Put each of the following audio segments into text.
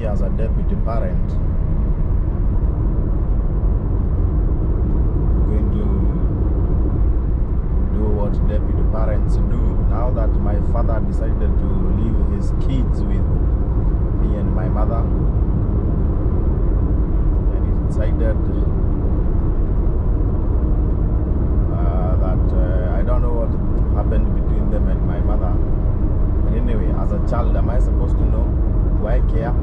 as a deputy parent, I'm going to do what deputy parents do. Now that my father decided to leave his kids with me and my mother, and he decided that I don't know what happened between them and my mother. But anyway, as a child, am I supposed to know? Do I care?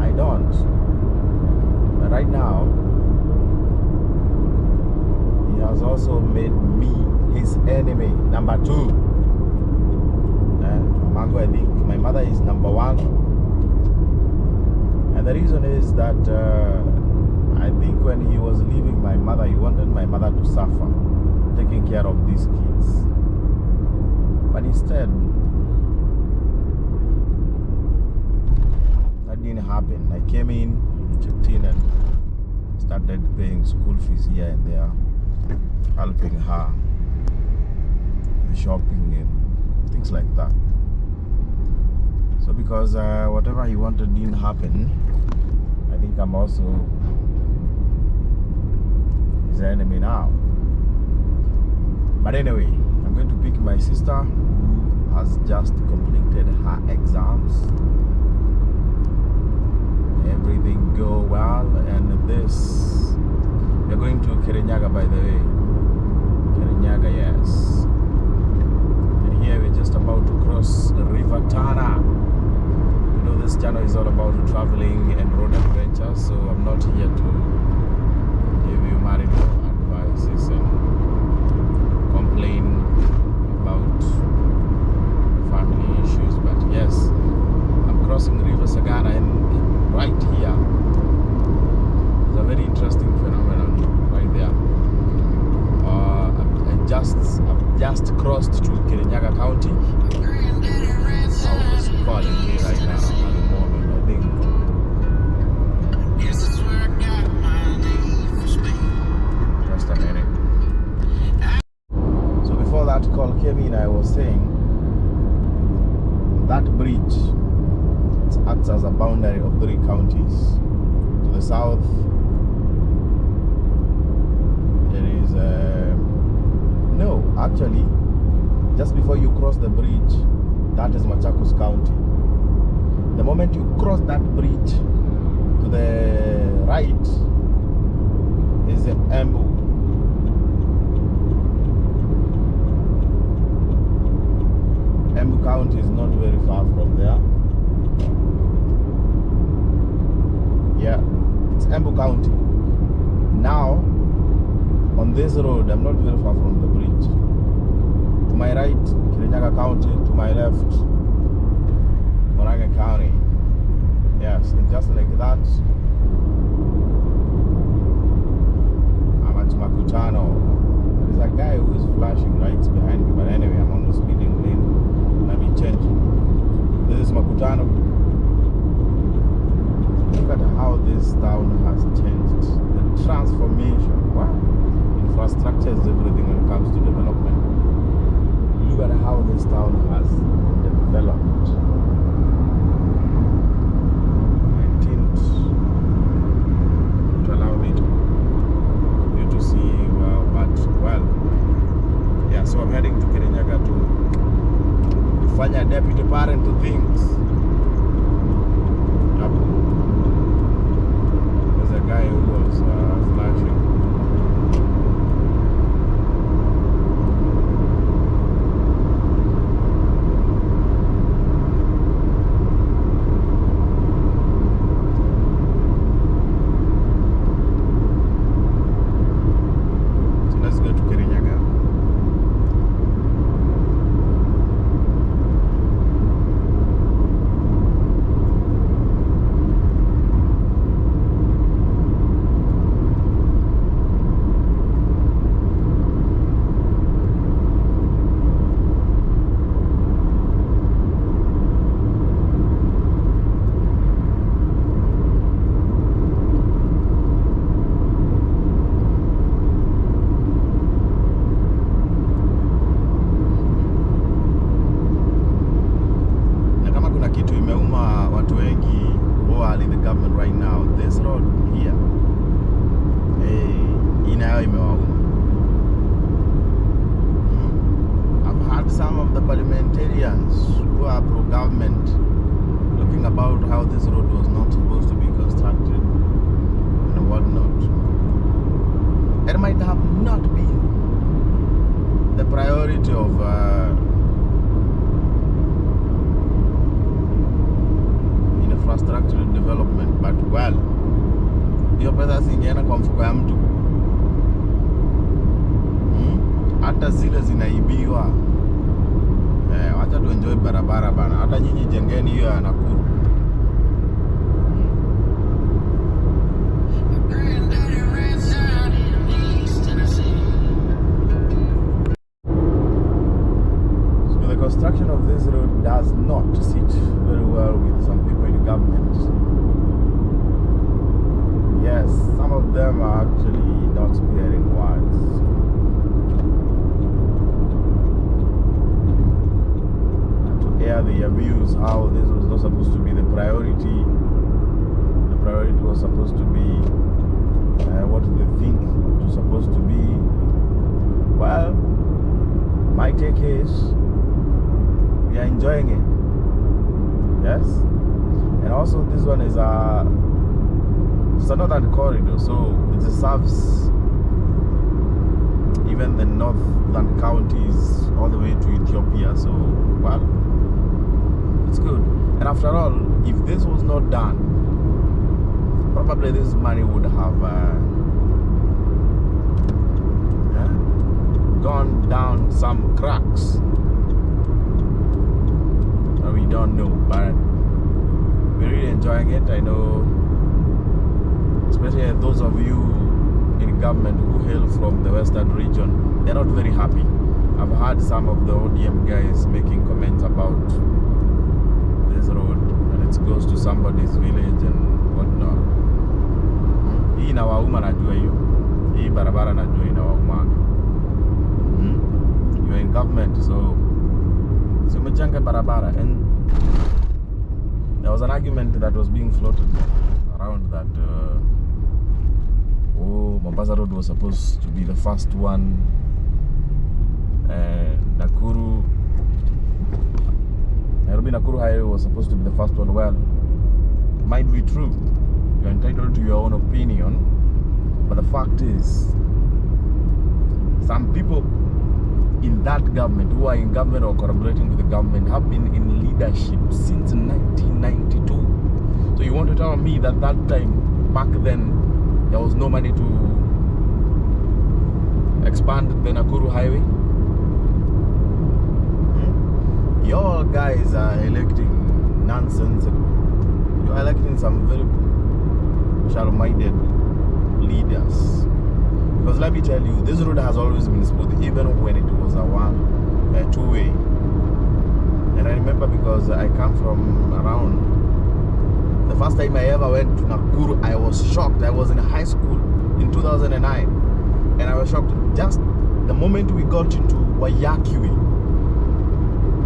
I don't. But right now, he has also made me his enemy, number 2. Mango, I think my mother is number 1. And the reason is that I think when he was leaving my mother, he wanted my mother to suffer, taking care of these kids. But instead, that didn't happen. I came in, checked in, and started paying school fees here and there, helping her with shopping and things like that. So because whatever he wanted didn't happen, I think I'm also his enemy now. But anyway, I'm going to pick my sister who has just completed her exams. Everything go well, and this, we're going to Kirinyaga, by the way. Kirinyaga, yes. And here we're just about to cross the River Tana. You know, this channel is all about traveling and road adventures, so I'm not here to give you marital advices and complain about family issues. But yes, I'm crossing River Sagana, and right here is a very interesting phenomenon right there. I've just crossed to Kirinyaga County. Someone is calling me right now at the moment, I think. Just a minute. So before that call came in, I was saying that bridge acts as a boundary of 3 counties. To the south, there is no, actually, just before you cross the bridge, that is Machakos County. The moment you cross that bridge, to the right is Embu. Embu County is not very far from there. Yeah, it's Embu County. Now, on this road, I'm not very far from the bridge. To my right, Kirinyaga County. To my left, Moraga County. Yes, and just like that, I'm at Makutano. There's a guy who is flashing lights behind me, but anyway, I'm on the speeding lane. Let me change. This is Makutano. Look at how this town has changed. The transformation. Wow. Infrastructure is everything when it comes to development. Look at how this town has developed. I didn't to allow me to you to see well, but well, yeah. So I'm heading to Kirinyaga to find a deputy parent to things. Yep. There's a guy who was flashing. road here. Inayo imewauma. I've heard some of the parliamentarians who are pro-government talking about how this road was not supposed to be constructed and whatnot. It might have not been the priority of infrastructure development, but well, hiyo pesa zingeenda kwa mfuko ya mtu. Hata zile zinaibiwa. Wacha tu enjoy barabara bana. Hata nyinyi jengeni hiyo ya Nakuru. So the construction of this road does not sit very well with some people in government. Yes, some of them are actually not sparing words. Their views, how this was not supposed to be the priority. The priority was supposed to be what they think it was supposed to be. Well, my take is we are enjoying it. Yes, and also this one is it's a northern corridor, so it serves even the northern counties all the way to Ethiopia. So well, it's good. And after all, if this was not done, probably this money would have gone down some cracks. We don't know, but we're really enjoying it. I know, especially those of you in government who hail from the western region, they're not very happy. I've heard some of the ODM guys making comments about this road, and it goes to somebody's village and whatnot. Hii inawauma, najua hiyo. Hii barabara najua inawauma. You're in government, so umechanga barabara. And there was an argument that was being floated around that Mombasa Road was supposed to be the first one. Nairobi-Nakuru Highway was supposed to be the first one. Well, might be true. You're entitled to your own opinion. But the fact is, some people in that government, who are in government or collaborating with the government, have been in leadership since 1992. So you want to tell me that time, back then, there was no money to expand the Nakuru Highway? Your guys are electing nonsense. You're electing some very shallow-minded leaders. Because let me tell you, this road has always been smooth, even when it was a two-way. And I remember, because I come from around, the first time I ever went to Nakuru, I was shocked. I was in high school in 2009, and I was shocked. Just the moment we got into Wayakiwe,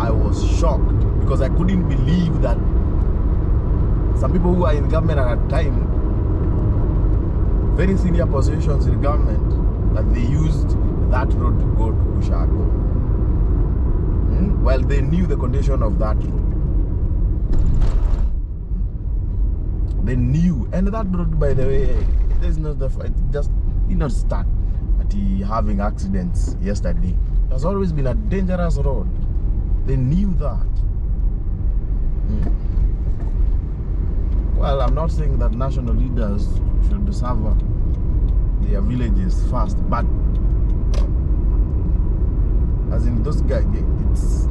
I was shocked, because I couldn't believe that some people who are in government at that time, very senior positions in government, that they used that road to go to Ushago. Well, they knew the condition of that road. They knew, and that road, by the way, there's not the it just did not start at having accidents yesterday. It has always been a dangerous road. They knew that. Well, I'm not saying that national leaders should serve their villages first, but as in those guys, it's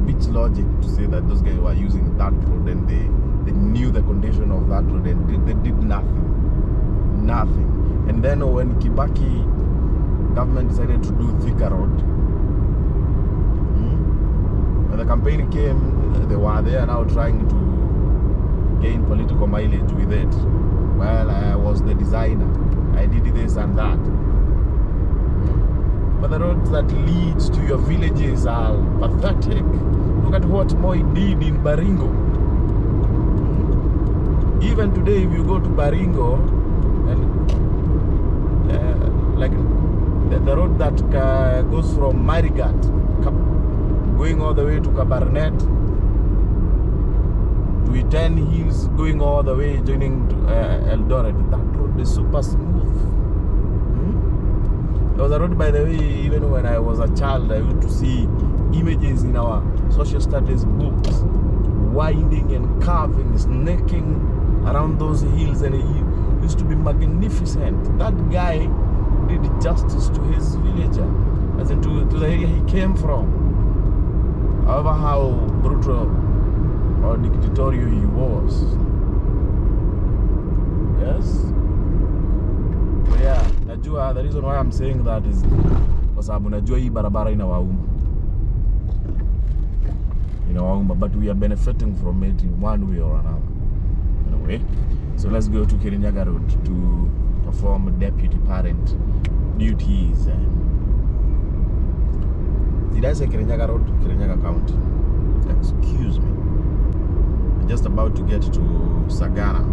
bitch logic to say that those guys were using that road and they knew the condition of that road and they did nothing. And then when Kibaki government decided to do Thika Road, when the campaign came, they were there now trying to gain political mileage with it. Well, I was the designer, I did this and that. But the roads that lead to your villages are pathetic. Look at what Moi did in Baringo. Even today, if you go to Baringo, And like the road that goes from Marigat going all the way to Kabarnet to 10 Hills going all the way joining to Eldoret. That road is super smooth. There was a road, by the way, even when I was a child, I used to see images in our social studies books, winding and carving, snaking around those hills, and it used to be magnificent. That guy did justice to his villager, as in to the area he came from. However, how brutal or dictatorial he was. Yes? But yeah, najua, the reason why I'm saying that is kwa sababu najua hii barabara inawauma. But we are benefiting from it in one way or another. Anyway, so let's go to Kirinyaga Road to perform deputy parent duties. Did I say Kirinyaga Road? Kirinyaga County. Excuse me. We're just about to get to Sagana.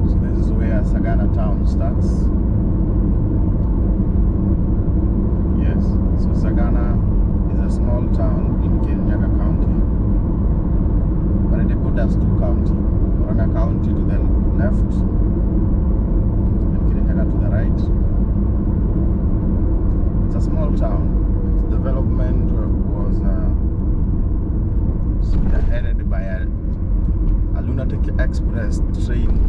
So this is where Sagana town starts. Yes, so Sagana is a small town in Kirinyaga County, but it put us to county. Murang'a County to the left, and Kirinyaga to the right. It's a small town. Its development was spearheaded by a lunatic express train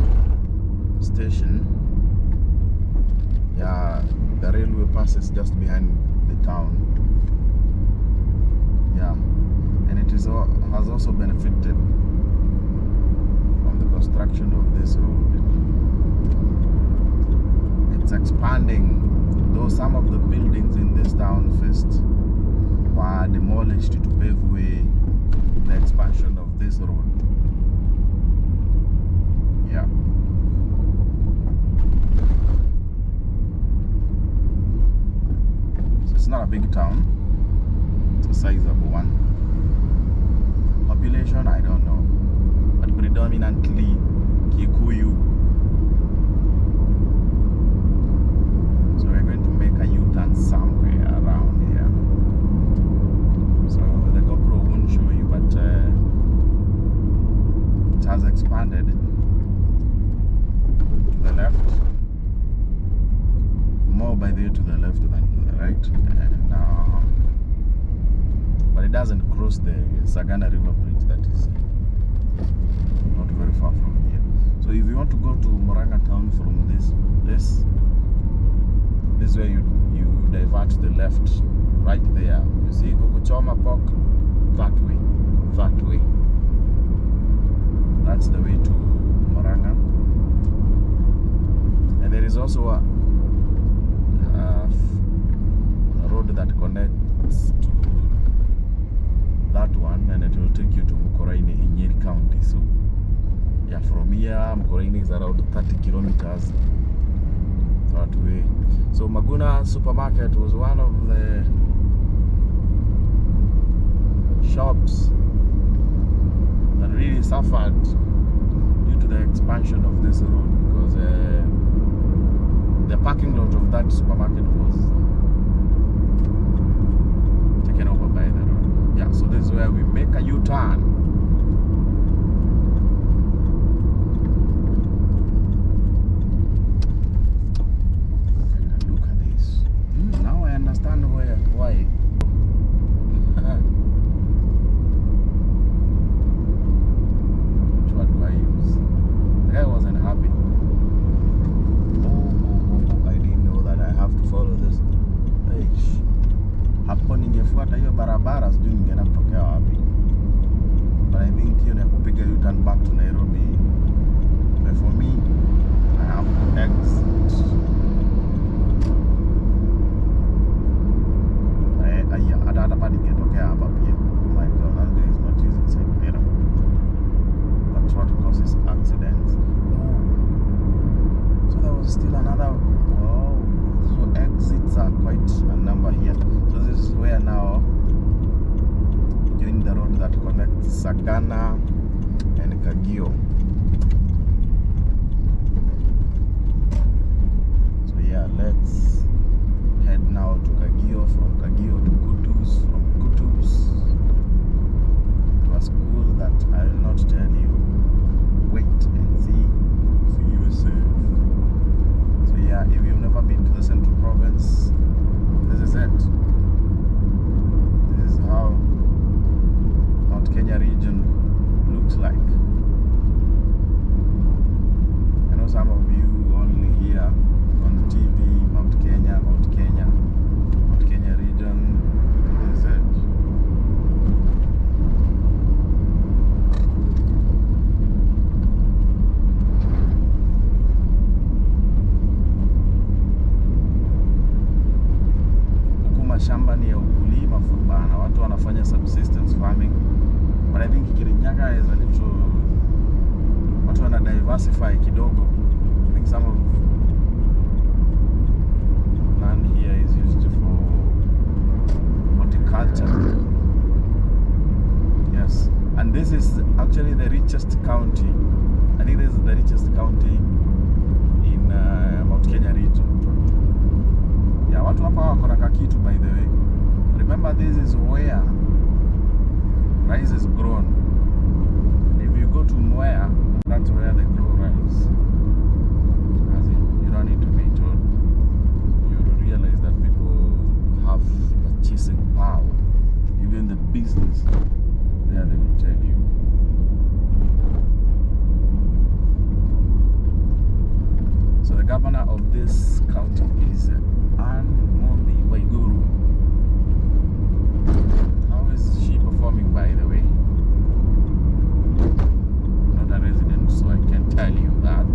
station. Yeah, the railway passes just behind the town. Yeah, and it has also benefited from the construction of this road. It's expanding, though some of the buildings in this town first were demolished to pave way the expansion of this road. Yeah. It's not a big town. It's a sizable one. Population, I don't know, but predominantly Kikuyu. So we're going to make a U-turn somewhere around here. So the GoPro won't show you, but it has expanded to the left. More by the way to the left than to the right, and but it doesn't cross the Sagana River Bridge that is not very far from here. So if you want to go to Murang'a town from this is where you divert to the left, right there. You see Kukuchoma Park, that way. That's the way to Murang'a. And there is also a road that connects to that one, and it will take you to Mukoraini in Nyeri County. So yeah, from here Mukoraini is around 30 kilometers that way. So Maguna supermarket was one of the shops that really suffered due to the expansion of this road, because the parking lot of that supermarket was taken over by the road. Yeah, so this is where we make a U-turn. Look at this. Now I understand why. Which one do I use? The guy wasn't happy. I didn't know that I have to follow this. Hapo ningefuata hiyo barabara, sijui ningeenda kutokea wapi. But I think hiyo ni kupiga U-turn back to Nairobi. But for me, I have to exit. Hata hapa ningetokea hapa pia. Oh my God, that guy is not using side mirror. That's what causes accidents. Oh. So there was still another. Wow. So exits are quite a number here. So this is where now join the road that connects Sagana and Kagio. So yeah, let's head now to Kagio, from Kagio to Kutus, from Kutus to a school that I will not tell you. Wait and see for yourself. So yeah, if you've never been to the Central Province, this is it. This is how Mount Kenya region looks like. I know some of you only hear on the TV Mount Kenya region. This is it. Shamba ni ya ukulima bana, watu wanafanya subsistence farming, but I think Kirinyaga is a little, watu wana diversify kidogo. I think some of land here is used for horticulture. Yes, and this is actually the richest county. I think this is the richest county in Mount Kenya region. Yeah, watu hapa wako na kakitu, by the way. Remember, this is where rice is grown. If you go to Mwea, that's where they grow rice. As in, you don't need to be told. You realize that people have purchasing power. Even the business, there they will tell you. So the governor of this county is Waiguru. How is she performing, by the way? Not a resident, so I can't tell you that.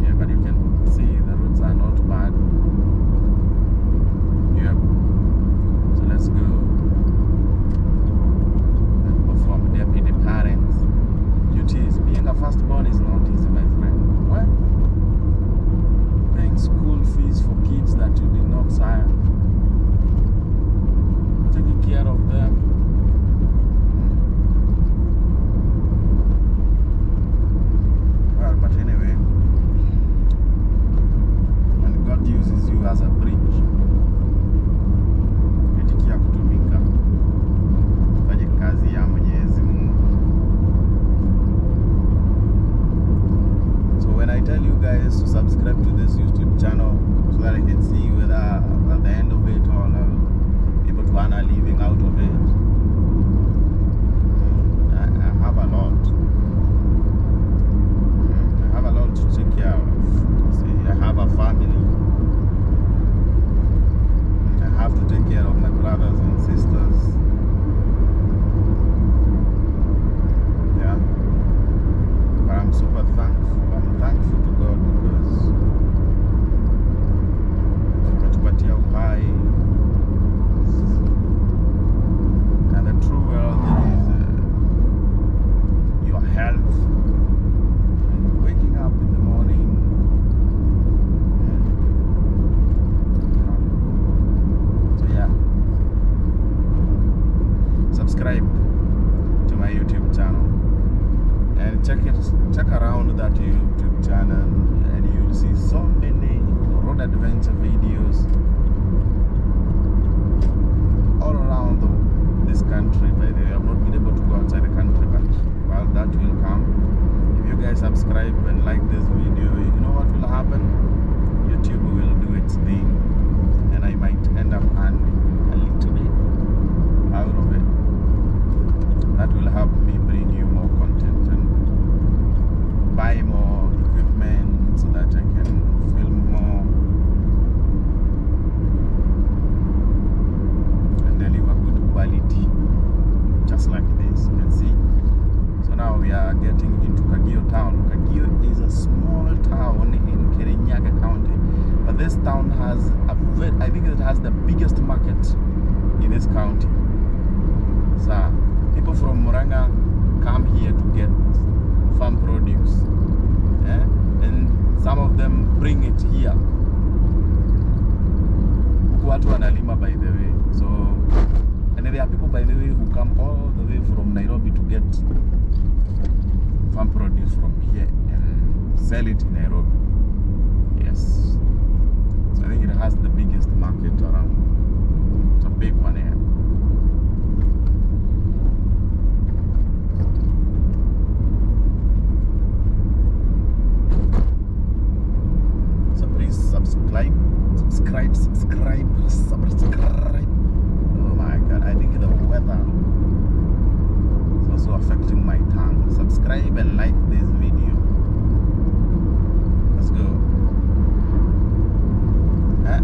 Yeah, but you can see the roads are not bad. Yep. So let's go and perform deputy parents duties. Being a firstborn is not easy, my friend. What? Paying school fees for kids that you did not sire, taking care of them. Well, but anyway, when God uses you as a bridge, itikia kutumika, fanye kazi ya Mwenyezi Mungu. So when I tell you guys to subscribe to this YouTube channel so that I can see whether at the end of it or I'm able to earn a living out of it, I have a lot. I have a lot to take care of. See, I have a family. I have to take care of my brothers and sisters. Yeah. But I'm super thankful. I'm thankful to God because umetupatia uhai, and the true wealth is your health and waking up in the morning. So yeah, subscribe to my YouTube channel and check around that YouTube channel, and you'll see so many road adventure videos all around this country. By the way, I've not been able to go outside the country, but well, that will come. If you guys subscribe and like this video, you know what will happen? YouTube will do its thing, and I might end up earning a little bit out of it. That will help me bring you more content and buy more equipment so that I can film more and deliver good quality, just like this, you can see. So now we are getting into Kagio town. Kagio is a small town in Kirinyaga County, but this town has I think it has the biggest market in this county. So people from Muranga come here to get farm produce, and some of them bring it here. Watu wanalima, by the way, so And there are people, by the way, who come all the way from Nairobi to get farm produce from here and sell it in Nairobi. Yes. So I think it has the biggest market around. It's a big one here. So please subscribe. Oh my God, I think the weather is also affecting my tongue. Subscribe and like this video. Let's go.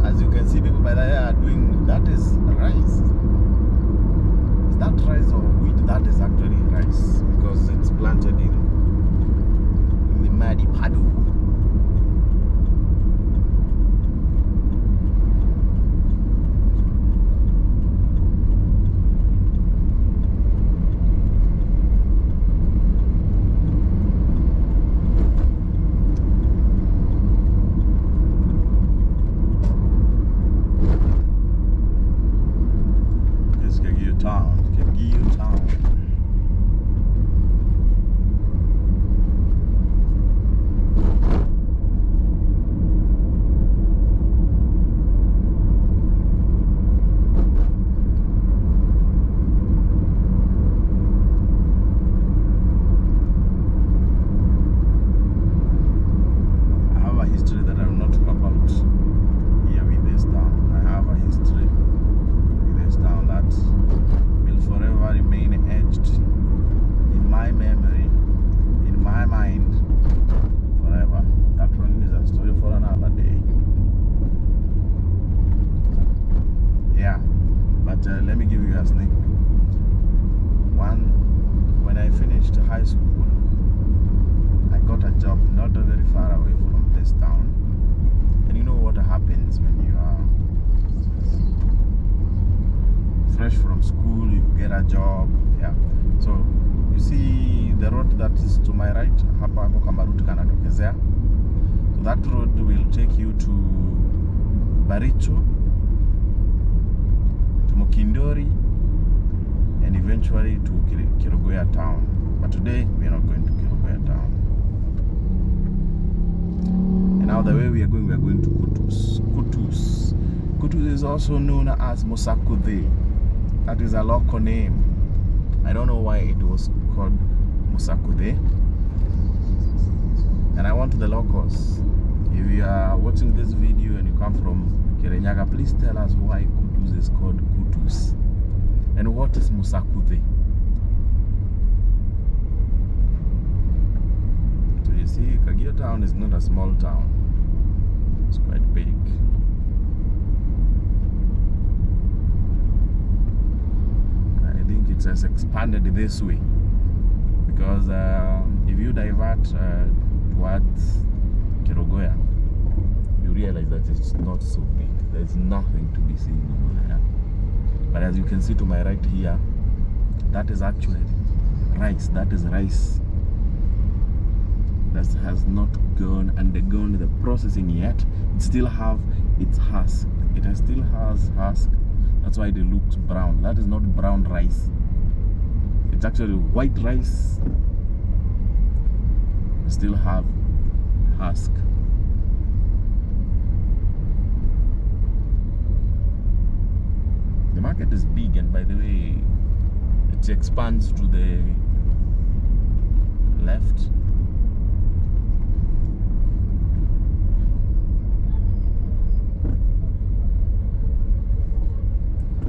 As you can see, people by there are doing, that is rice. Is that rice or wheat? That is actually rice because it's planted in the muddy puddle. Let me give you a sneak peek. When I finished high school, I got a job not very far away from this town. And you know what happens when you are fresh from school, you get a job. Yeah. So you see the road that is to my right, hapa hapo kama route kanatokezea. So that road will take you to Baricho, Mukindori, and eventually to Kirinyaga town. But today we are not going to Kirinyaga town. And now the way we are going to Kutus. Kutus is also known as Musakudhe. That is a local name. I don't know why it was called Musakudhe. And I want the locals, if you are watching this video and you come from Kirinyaga, please tell us why Kutus is called Kutus and what is Musakudhe. So you see, Kirinyaga town is not a small town, it's quite big. I think it has expanded this way because if you divert towards Kirinyaga, you realize that it's not so big. There's nothing to be seen over there. But as you can see to my right here, that is actually rice. That is rice that has not undergone the processing yet. It still have its husk. It still has husk. That's why it looks brown. That is not brown rice. It's actually white rice. It still have husk. The market is big, and by the way, it expands to the left.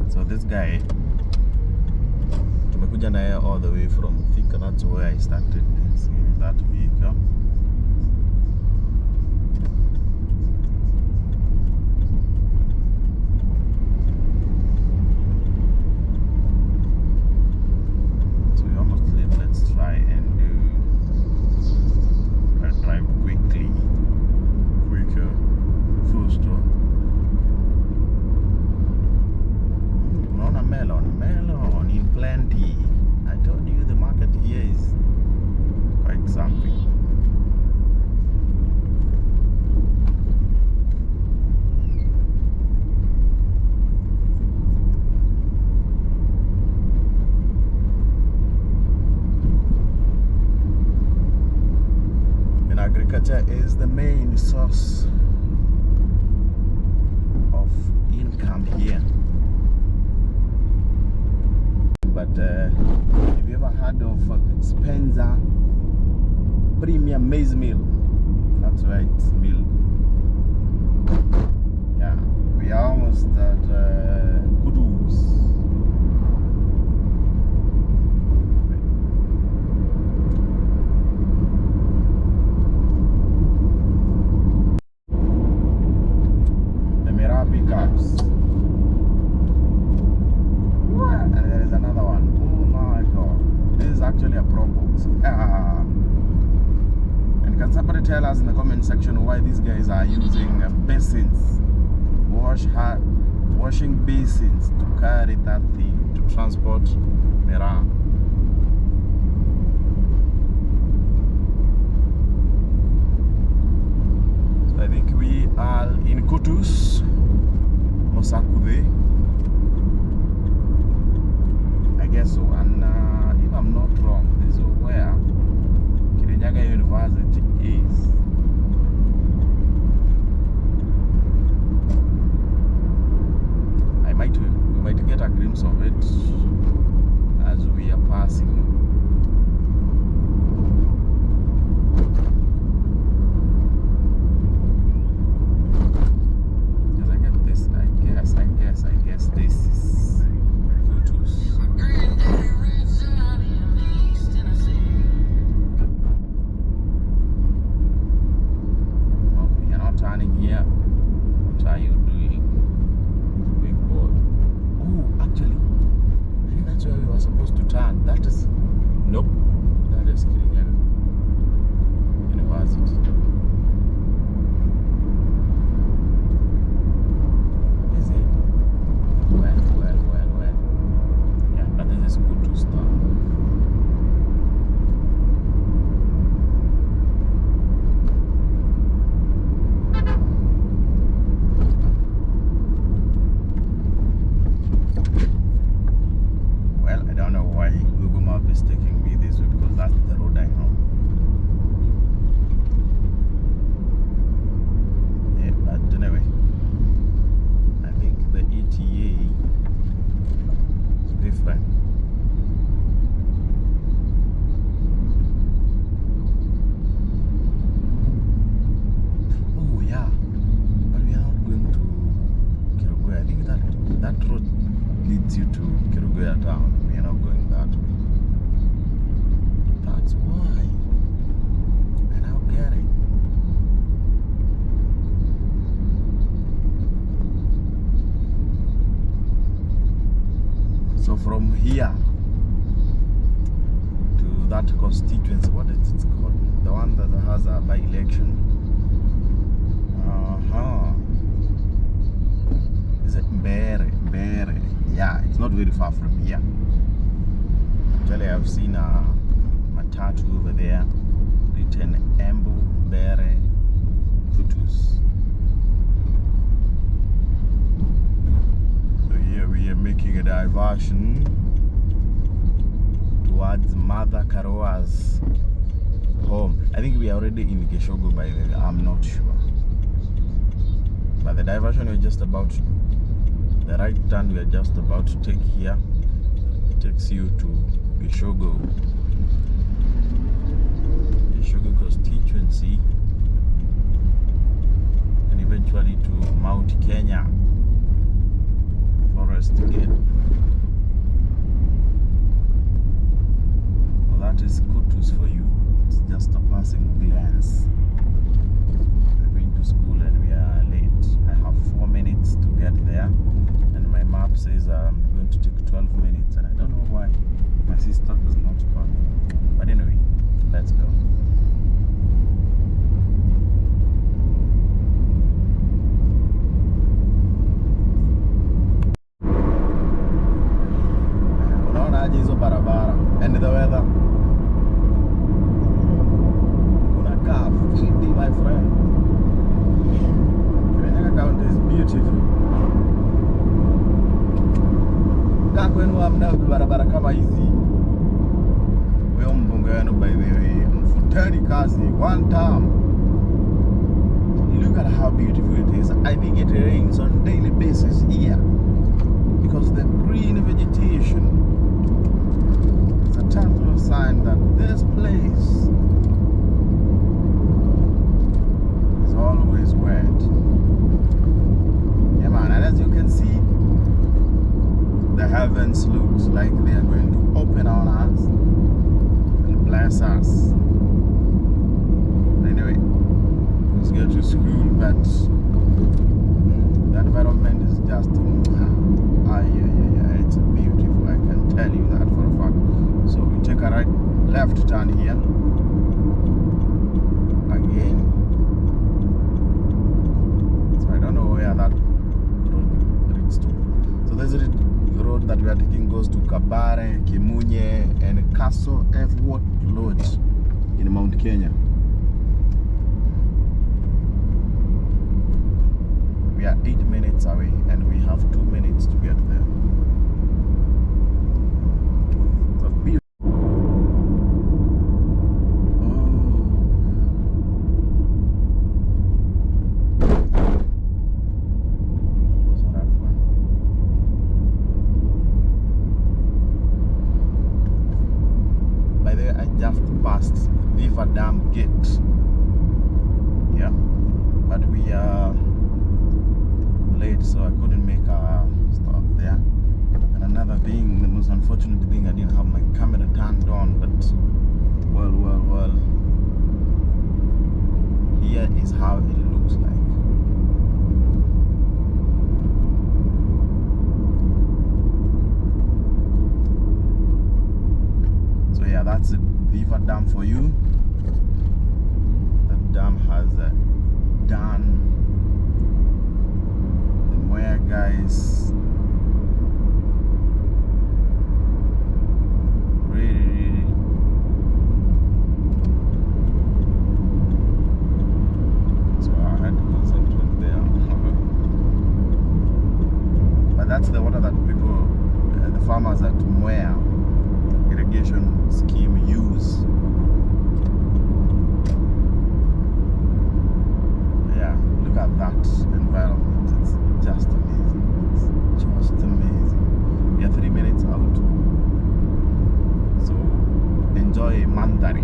So this guy, tumekuja na yeye all the way from Thika. That's where I started seeing that vehicle. Something. Agriculture is the main source of income here. But have you ever heard of Spencer Premium Maize Meal? That's right, meal. Yeah, we are almost at Kudus. The Mira pickups. And there is another one. Oh my god. This is actually a Pro Box. And can somebody tell us in the comment section why these guys are using basins, washing basins to carry that thing, to transport Mera? So I think we are in Kutus, Mosakude. I guess so, and if I'm not wrong, this is where Kirinyaga University is. We might get a glimpse of it as we are passing. Because I get this, I guess this is Kutus. Oh, we are not turning here. What are you doing? Big board. Oh, actually, I think that's where we were supposed to turn. That is, nope, that is Kirinyaga University. Is it? Well. Yeah, but this is good to start. Well, I don't know why Google Map is taking me this way, because that's the road I know. Yeah, but anyway, I think the ETA is different. Oh yeah, but we are not going to Kiruguya. I think that road leads you to Kiruguya town. We are not going that way. That's why. I now get it. So from here to that constituency, what is it called? The one that has a by-election. Is it Mbere? Yeah, it's not very far from here. Actually, I've seen a tattoo over there written Embu Bere Kutus. So here we are making a diversion towards Mother Karoa's home. I think we are already in Geshogo, by the way. I'm not sure. But the diversion we're just about to, the right turn we are just about to take here takes you to Geshogo constituency, and eventually to Mount Kenya Forest Gate. Well, that is Kutus for you. It's just a passing glance. We're going to school and we are late. I have 4 minutes to get there, and my map says I'm going to take 12 minutes, and I don't know why my sister does not call me. But anyway, let's go. Unaonaje hizo barabara and the weather? Unakaa fiti, my friend. Kirinyaga County is beautiful. Kaa kwenu hamna barabara kama hizi. Wewe mbunge wenu by the way, mfute Turny Kasi, one time. Look at how beautiful it is. I think it rains on a daily basis here because the green vegetation is a tangible sign that this place is always wet. Yeah, man. And as you can see, the heavens looks like they are going to open on us and bless us. Anyway, let's get to school, but the environment is just it's beautiful. I can tell you that for a fact. So we take a left turn here again. So I don't know where that road leads to. So there's a road that we are taking goes to Kabare, Kimunye, and Castle F. Watt Lodge in Mount Kenya. We are 8 minutes away and we have 2 minutes to get there. So beautiful. By the way, I just passed River Dam Gate. Yeah, but we are late, so I couldn't make a stop there. And another thing, the most unfortunate thing, I didn't have my camera turned on, but well, here is how it looks like. So yeah, that's the River Dam for you. The dam has done where guys really so I had to concentrate there. But that's the water that people the farmers at Mwea irrigation scheme use. Yeah, look at that environment. It's just amazing. It's just amazing. We are 3 minutes out. So enjoy Mandari.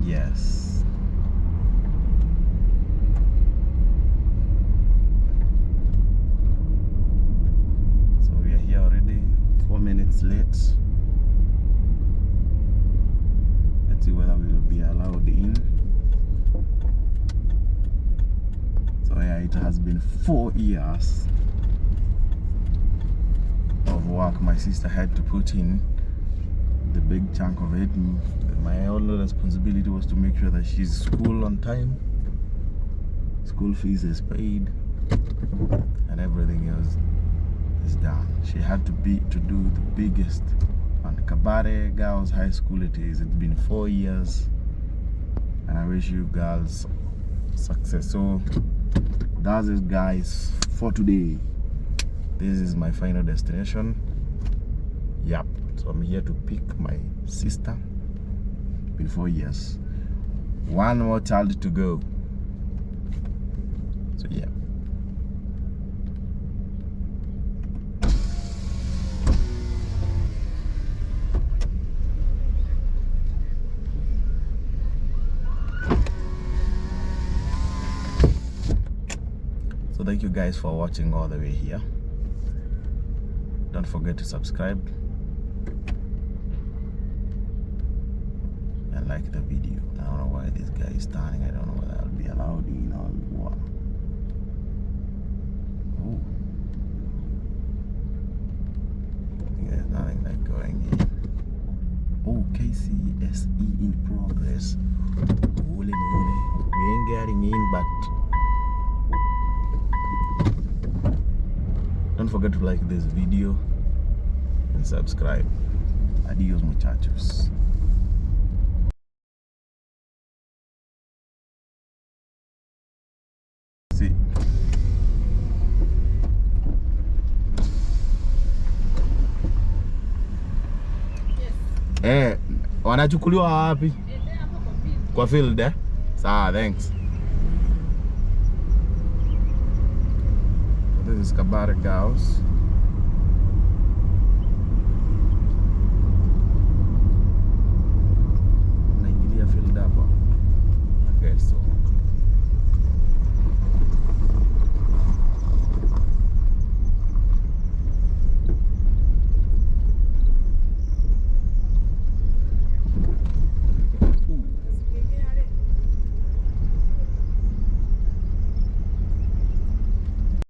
Yes. So we are here already, 4 minutes late. Let's see whether we will be allowed in. So yeah, it has been 4 years of work my sister had to put in. The big chunk of it. My only responsibility was to make sure that she's school on time, school fees is paid, and everything else is done. She had to do the biggest on Kabare Girls High School. It's been 4 years, and I wish you girls success. So that's it, guys, for today. This is my final destination. Yep. So I'm here to pick my sister. Been 4 years. One more child to go. So yeah. So thank you guys for watching all the way here. Don't forget to subscribe and like the video. I don't know why this guy is standing. I don't know whether I'll be allowed in or what. Ooh. There's nothing like going in. Oh, KCSE in progress. Holy moly. We ain't getting in, but don't forget to like this video and subscribe. Adios, muchachos. See. Yes. Wanachukuliwa wapi? Kwa field eh? Sawa, thanks. This is Kabare House.